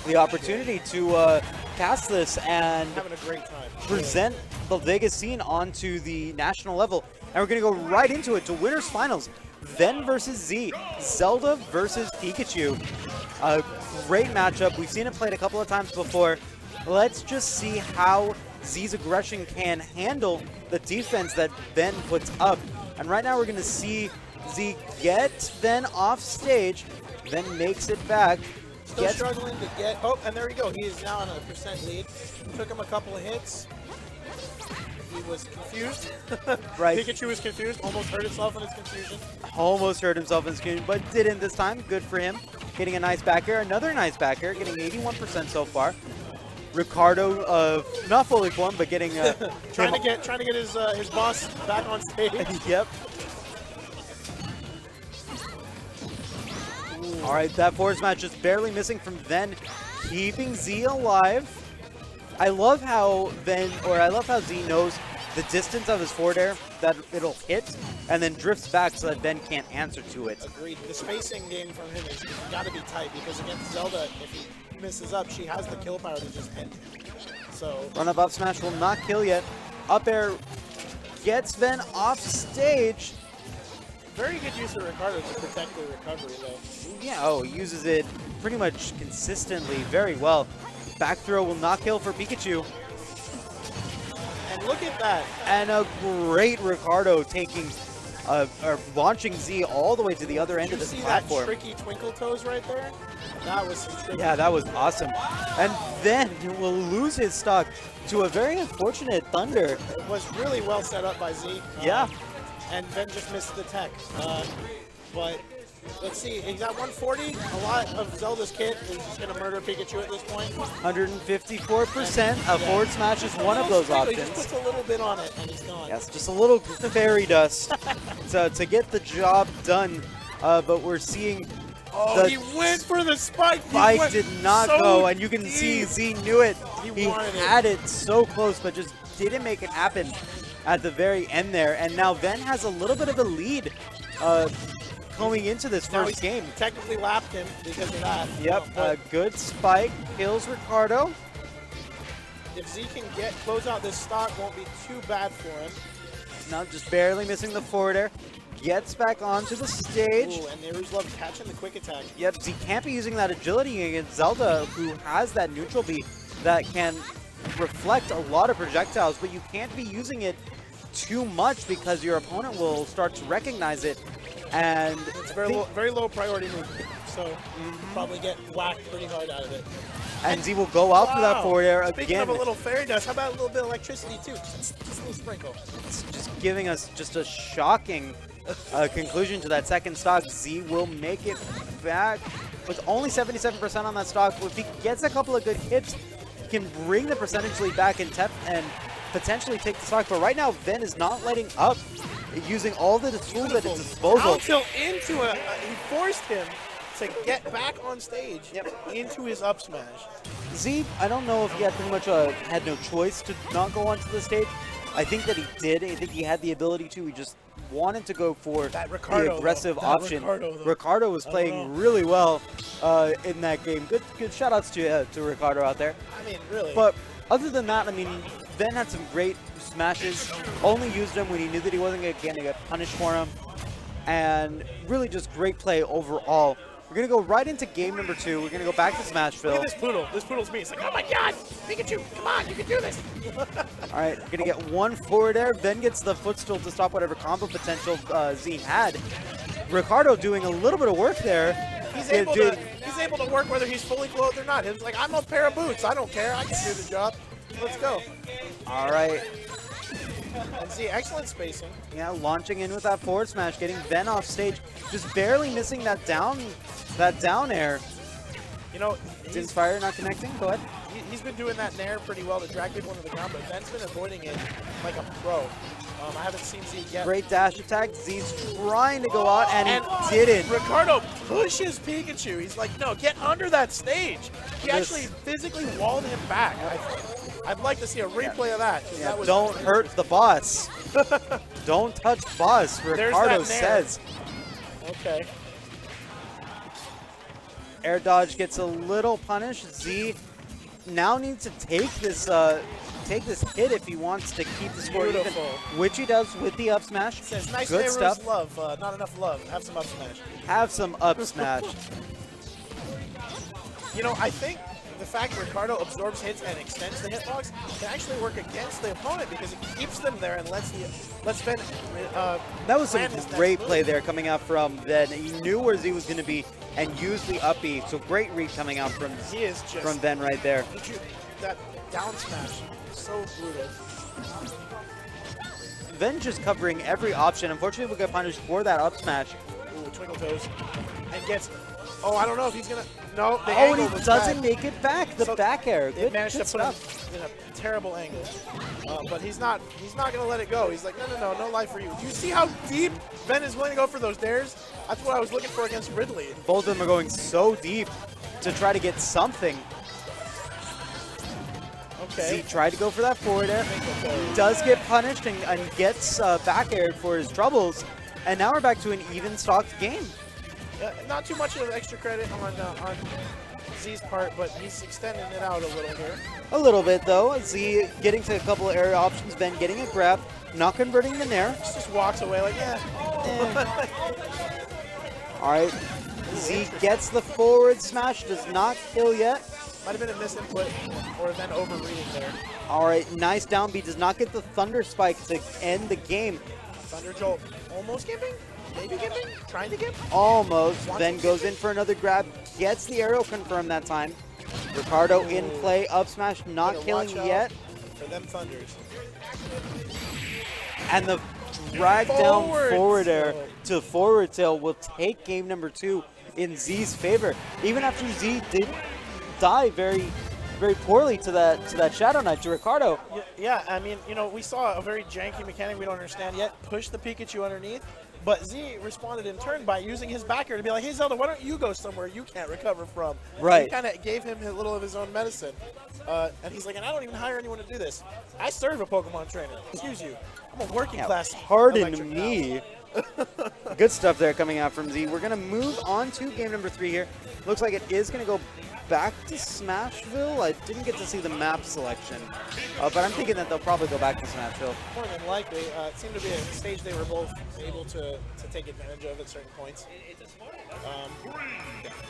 the opportunity to cast this and Having a great time. present the Vegas scene onto the national level. And we're going to go right into it to winners finals. Ven versus Z, Zelda versus Pikachu. A great matchup. We've seen it played a couple of times before. Let's just see how Z's aggression can handle the defense that Ven puts up. And right now we're going to see Z get Ven off stage, then makes it back. Still struggling to get. Oh, and there we go. He is now on a % lead. Took him a couple of hits. He was confused. Right. Pikachu was confused. Almost hurt himself in his confusion. Almost hurt himself in his confusion, but didn't this time. Good for him. Getting a nice back air. Another nice back air. Getting 81% so far. Ricardo, not fully formed, but getting trying to get his boss back on stage. Yep. All right, that forward smash just barely missing from Ven, keeping Z alive. I love how Z knows the distance of his forward air that it'll hit, and then drifts back so that Ven can't answer to it. Agreed. The spacing game from him has got to be tight because against Zelda, if he misses up, she has the kill power to just end him. So Run up smash will not kill yet. Up air gets Ven off stage. very good use of Ricardo to protect the recovery, though. Yeah, he uses it pretty much consistently very well. Back throw will not kill for Pikachu. And look at that. And a great Ricardo taking, or launching Z all the way to the other end of this platform. Did you see that tricky twinkle toes right there? That was some tricky. Yeah, that was awesome. And then will lose his stock to a very unfortunate Thunder. It was really well set up by Z. Yeah. And then just missed the tech. But let's see, he's at 140. A lot of Zelda's kit is just going to murder Pikachu at this point. 154%. A forward smash is one of those options. He just puts a little bit on it and he's gone. Yes, just a little fairy dust to get the job done. But we're seeing he went for the spike. Spike did not go, and you can see Z knew it. He had it so close, but just didn't make it happen at the very end there. And now Ven has a little bit of a lead going into this first game. Technically lapped him because of that. Yep, a good spike kills Ricardo. If Z can close out this stock, won't be too bad for him. Now just barely missing the forward air. Gets back onto the stage. Ooh, and Neru's love catching the quick attack. Yep, Z can't be using that agility against Zelda, who has that neutral B that can reflect a lot of projectiles, but you can't be using it too much because your opponent will start to recognize it. And it's very low priority move, so probably get whacked pretty hard out of it. And Z will go out for that forward air again. Speaking of a little fairy dust, how about a little bit of electricity too? Just a little sprinkle. It's just giving us just a shocking conclusion to that second stock. Z will make it back with only 77% on that stock. If he gets a couple of good hits, he can bring the percentage lead back and potentially take the stock. But right now, Ven is not letting up, using all the tools at his disposal. Until he forced him to get back on stage into his up smash. Z, I don't know if he had pretty much had no choice to not go onto the stage. I think that he did. I think he had the ability to. He just wanted to go for the aggressive option. Ricardo was playing really well in that game. Good shout outs to Ricardo out there. I mean, really. But other than that, I mean, Ven had some great smashes. Only used them when he knew that he wasn't going to get punished for them. And really just great play overall. We're going to go right into game number 2. We're going to go back to Smashville. Look at this poodle. This poodle's me. It's like, oh my god, Pikachu, come on, you can do this. All right, going to get one forward air. Then gets the footstool to stop whatever combo potential Z had. Ricardo doing a little bit of work there. He's able to work whether he's fully clothed or not. He's like, I'm a pair of boots. I don't care. I can do the job. Let's go. All right. And see, excellent spacing. Yeah, launching in with that forward smash, getting Ven off stage, just barely missing that down air. You know, Inspire not connecting. Go ahead. He's been doing that nair pretty well to drag people into the ground, but Ven's been avoiding it like a pro. I haven't seen Z yet. Great dash attack. Z's trying to go out, and he didn't. Ricardo pushes Pikachu. He's like, no, get under that stage. He actually physically walled him back. I'd like to see a replay of that. Yeah, don't hurt the boss. Don't touch boss, Ricardo says. Okay. Air dodge gets a little punished. Z now needs to take this hit if he wants to keep the score even, Beautiful. which he does with the up smash. Says, nice Good Nehru's stuff. love, not enough love. Have some up smash. Have some up smash. You know, I think the fact Ricardo absorbs hits and extends the hitbox can actually work against the opponent because it keeps them there and lets Ven That was some plan his great next play move. there coming out from Ven. He knew where Z was going to be and used the up B. So great read coming out from He is just from Ven right there. that down smash, so brutal. Ven just covering every option. Unfortunately, we got punished for that up smash. Ooh, twinkle toes, and gets. Oh, I don't know if he's gonna. No, the Oh, angle and he was doesn't bad. make it back. The So back air. They Good, managed good to put stuff. him in a terrible angle, but he's not gonna let it go. He's like, no life for you. Do you see how deep Ven is willing to go for those dares? That's what I was looking for against Ridley. Both of them are going so deep to try to get something. Okay. Z tried to go for that forward air. Does get punished and gets back aired for his troubles. And now we're back to an even stocked game. Not too much of extra credit on Z's part, but he's extending it out a little here. A little bit though. Z getting to a couple of area options, Ben getting a grab, not converting the nair. Just walks away like, yeah. All right. Z gets the forward smash, does not kill yet. Might have been a misinput or then overreading there. All right, nice down B, does not get the Thunder Spike to end the game. Thunder Jolt almost giving? Maybe giving? Trying to give? Almost, then goes in for another grab, gets the arrow confirmed that time. Ricardo in play, up smash, not Better killing watch out yet. for them Thunders. And the drag down Forward forward air tilt. to forward tilt will take game number 2 in Z's favor. Even after Z did die very, very poorly to that Shadow Knight, to Ricardo. Yeah, I mean, you know, we saw a very janky mechanic we don't understand yet. Push the Pikachu underneath. But Z responded in turn by using his backer to be like, hey, Zelda, why don't you go somewhere you can't recover from? Right. He kind of gave him a little of his own medicine. And he's like, and I don't even hire anyone to do this. I serve a Pokemon trainer. Excuse you. I'm a working class. Pardon electric me. Good stuff there coming out from Z. We're going to move on to game number 3 here. Looks like it is going to go back to Smashville. I didn't get to see the map selection, but I'm thinking that they'll probably go back to Smashville. More than likely. It seemed to be a stage they were both able to take advantage of at certain points.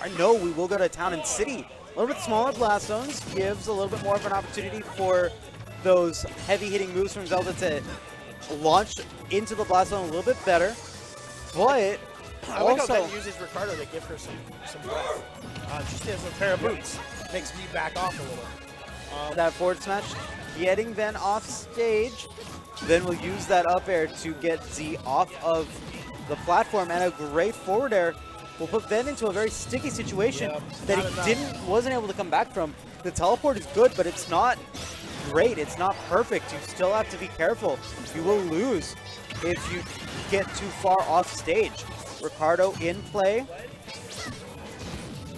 I know we will go to Town and City. A little bit smaller Blast Zones gives a little bit more of an opportunity for those heavy-hitting moves from Zelda to launch into the Blast Zone a little bit better, but I like how also Ben uses Ricardo to give her some breath. Just as a pair of boots. Makes me back off a little. that forward smash getting Ven off stage. Then we'll use that up air to get Z off of the platform, and a great forward air will put Ven into a very sticky situation that he wasn't able to come back from. The teleport is good, but it's not great. It's not perfect. You still have to be careful. You will lose if you get too far off stage. Ricardo in play.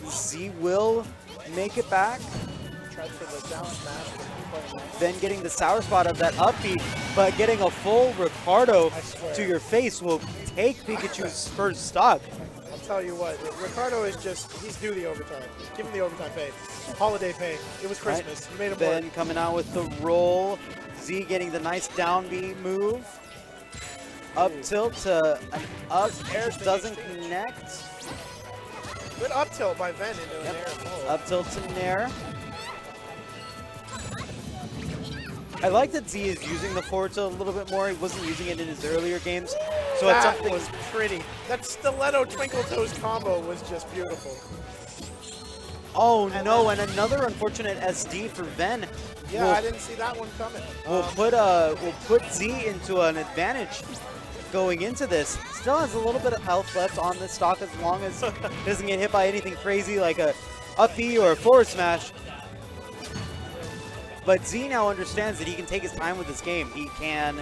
Z will make it back. Tried for the down smash. Then getting the sour spot of that up B, but getting a full Ricardo to your face will take Pikachu's first stock. I'll tell you what, Ricardo is just, he's due the overtime. Give him the overtime pay. Holiday pay. It was Christmas. You made him Ben work. coming out with the roll. Z getting the nice down B move. Up tilt to an up air, doesn't connect. Good up tilt by Ven into an air. Oh. Up tilt to Nair. I like that Z is using the forward tilt a little bit more. He wasn't using it in his earlier games. So it's That something. was pretty. That stiletto twinkle toes combo was just beautiful. Oh no, and another unfortunate SD for Ven. Yeah, will, I didn't see that one coming. will put Z into an advantage going into this. Still has a little bit of health left on this stock as long as it doesn't get hit by anything crazy like a up B or a forward smash. But Z now understands that he can take his time with this game. He can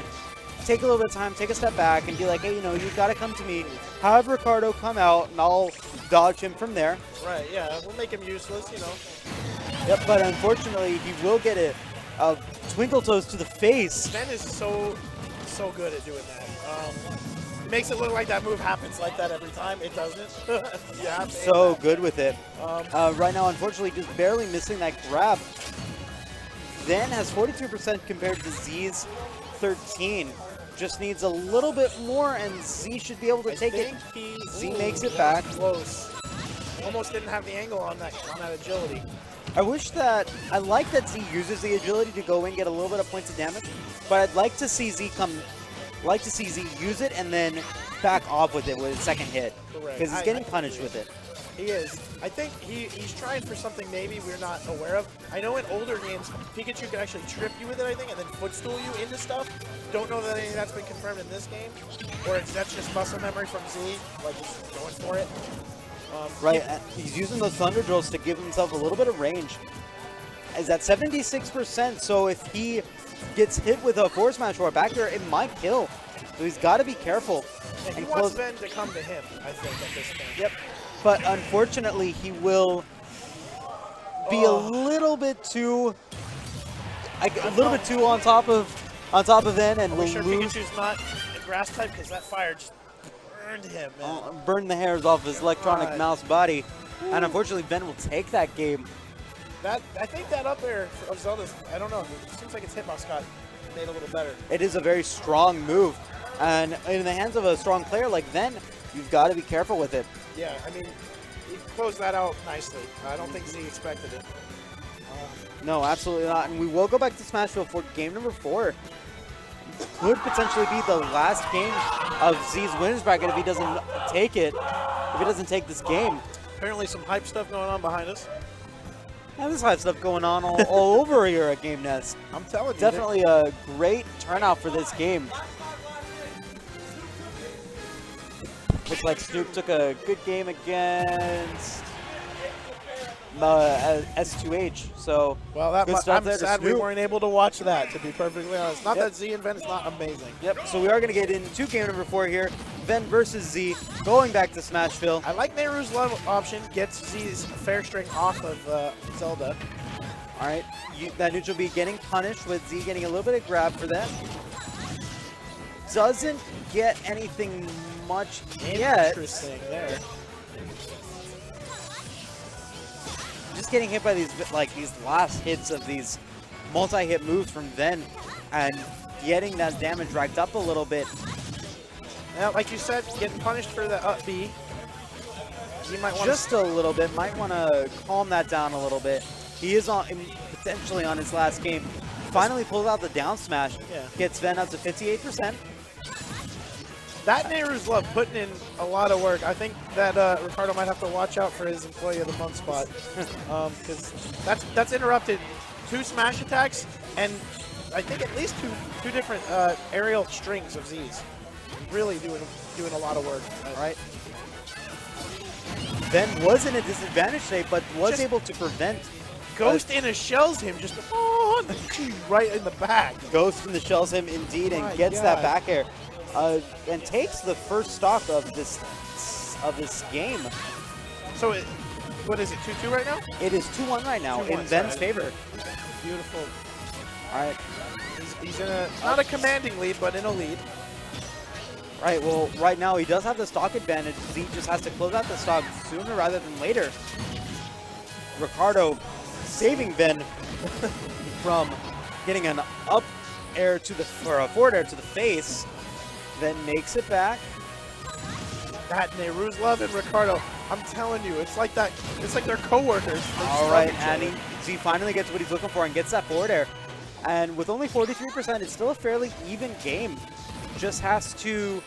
take a little bit of time, take a step back, and be like, hey, you know, you've got to come to me. Have Ricardo come out, and I'll dodge him from there. Right, yeah, we'll make him useless, you know. Yep, but unfortunately, he will get a twinkle toes to the face. Ben is so good at doing that. makes it look like that move happens like that every time. It doesn't. You have to So aim that. good with it. Right now, unfortunately, just barely missing that grab. Then has 42% compared to Z's 13. Just needs a little bit more, and Z should be able to take it. Z makes it back. Close. Almost didn't have the angle on that agility. I like that Z uses the agility to go in, get a little bit of points of damage, but I'd like to see Z use it and then back off with it with his second hit. Correct. Because he's getting punished with it. He is. I think he's trying for something maybe we're not aware of. I know in older games, Pikachu can actually trip you with it, I think, and then footstool you into stuff. Don't know that any of that's been confirmed in this game, or if that's just muscle memory from Z, like he's going for it. Right, he's using those Thunder Drills to give himself a little bit of range. Is at 76%, so if he gets hit with a force smash or a back air, it might kill. So he's got to be careful. Yeah, he wants Ven to come to him, I think, at this point. Yep. But unfortunately, he will be a little bit too on top of Ven, and will sure lose. Pikachu's not a grass type because that fire just burned him, man. Burned the hairs off his electronic mouse body, and unfortunately, Ven will take that game. I think that up air of Zelda's, I don't know. It seems like its hitbox got made a little better. It is a very strong move, and in the hands of a strong player like Ven, you've got to be careful with it. Yeah, I mean, he closed that out nicely. I don't think Z expected it. No, absolutely not. And we will go back to Smashville for game number 4. Could potentially be the last game of Z's winners bracket if he doesn't take it. If he doesn't take this game. Apparently some hype stuff going on behind us. Yeah, there's hype stuff going on all over here at Game Nest. I'm telling you. Definitely a great turnout for this game. Looks like Snoop took a good game against S2H. So, well, I'm sad we weren't able to watch that, to be perfectly honest. Not that Z and Ven is not amazing. Yep, so we are going to get into game number 4 here. Ven versus Z, going back to Smashville. I like Nehru's love option, gets Z's fair string off of Zelda. All right, that neutral B getting punished with Z getting a little bit of grab for that. Doesn't get anything much yet. Interesting there. Just getting hit by these last hits of these multi-hit moves from Ven, and getting that damage racked up a little bit. Yeah, like you said, getting punished for the up B. You might want just a little bit. Might want to calm that down a little bit. He is potentially on his last game. Finally pulls out the down smash. Yeah. Gets Ven up to 58%. That Nehru's Love putting in a lot of work. I think that Ricardo might have to watch out for his Employee of the Month spot, because that's interrupted 2 smash attacks and I think at least two different aerial strings of Z's. Really doing a lot of work. Right. Ven was in a disadvantage state, but was able to prevent. Ghost in a shells him just right in the back. Ghost in the shells him indeed, and gets that back air. And takes the first stock of this game. So what is it, 2-2 right now? It is 2-1 right now in Ven's favor. Beautiful. All right. He's in not a commanding lead, but in a lead. Right, well, right now he does have the stock advantage. Z just has to close out the stock sooner rather than later. Ricardo saving Ven from getting an up air to the, or a forward air to the face. Then makes it back. That Nehru's Love and Ricardo, I'm telling you, it's like that. It's like they're coworkers. All right, and Z finally gets what he's looking for and gets that forward air. And with only 43%, it's still a fairly even game. Just has to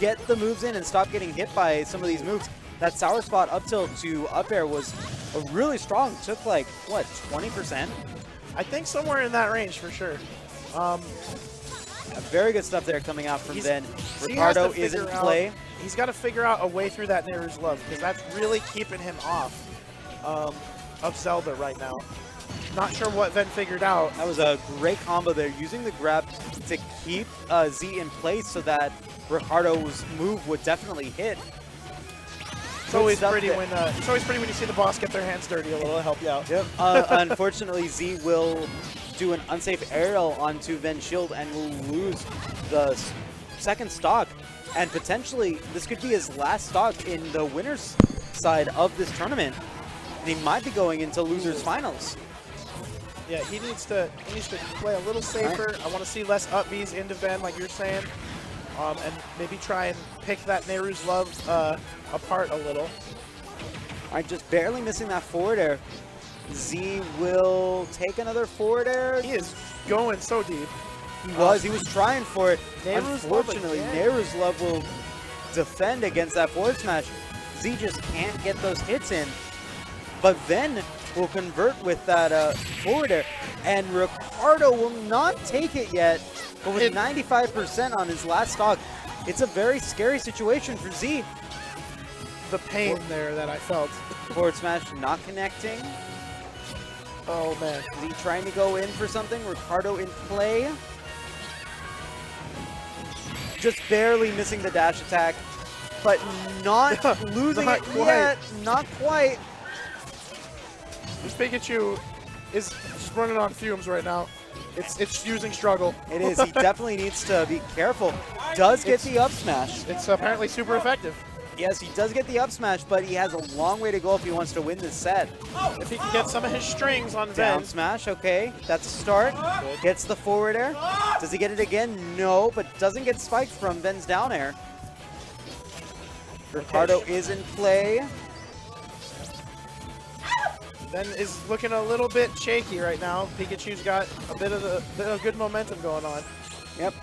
get the moves in and stop getting hit by some of these moves. That sour spot up tilt to up air was a really strong. Took like what, 20%? I think somewhere in that range for sure. Very good stuff there coming out from Ven. Ricardo is in play. He's got to figure out a way through that Nehru's Love, because that's really keeping him off of Zelda right now. Not sure what Ven figured out. That was a great combo there, using the grab to keep Z in place so that Ricardo's move would definitely hit. It's always pretty when you see the boss get their hands dirty a little to help you out. Yep. Unfortunately, Z will do an unsafe aerial onto Ven's shield and will lose the second stock. And potentially, this could be his last stock in the winner's side of this tournament. And he might be going into losers finals. Yeah, he needs to play a little safer. I want to see less up Bs into Ven, like you're saying, and maybe try and pick that Nehru's Love apart a little. All right, just barely missing that forward air. Z will take another forward air. He is going so deep. He was trying for it. Nehru's Love Unfortunately, again. Nehru's Love will defend against that forward smash. Z just can't get those hits in. But then will convert with that forward air. And Ricardo will not take it yet. But with 95% on his last stock, it's a very scary situation for Z. The pain there that I felt. Forward smash not connecting. Oh, man. Z trying to go in for something. Ricardo in play. Just barely missing the dash attack, but not losing Not it quite. yet. Not quite. This Pikachu is just running on fumes right now. It's using struggle. It is. He definitely needs to be careful. Does get the up smash. It's apparently super effective. Yes, he does get the up smash, but he has a long way to go if he wants to win this set. If he can get some of his strings on Down Ven. smash, okay. That's a start. Gets the forward air. Does he get it again? No, but doesn't get spiked from Ven's down air. Ricardo is in play. Ven is looking a little bit shaky right now. Pikachu's got a bit of good momentum going on. Yep.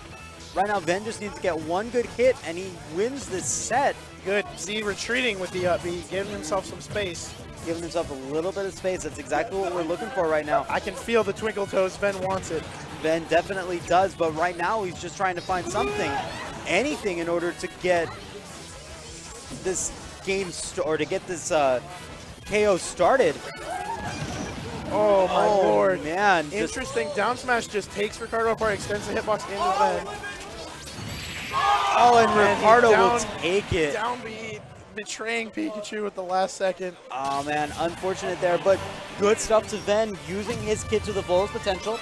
Right now, Ven just needs to get one good hit, and he wins this set. Good. Z retreating with the up B, giving himself some space. Giving himself a little bit of space. That's exactly what we're looking for right now. I can feel the twinkle toes. Ven wants it. Ven definitely does, but right now he's just trying to find something, anything in order to get this game, or to get this KO started. Oh, my lord. Man. Interesting. Down smash just takes Ricardo apart, extends the hitbox into Ven. Oh, and Ricardo will take it. Down B, betraying Pikachu at the last second. Oh, man. Unfortunate there, but good stuff to Ven, using his kit to the fullest potential,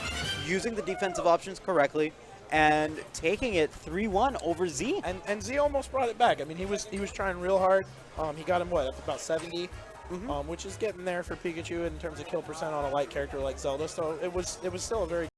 using the defensive options correctly, and taking it 3-1 over Z. And Z almost brought it back. I mean, he was trying real hard. He got him, what, up to about 70? Which is getting there for Pikachu in terms of kill percent on a light character like Zelda. So it was still a very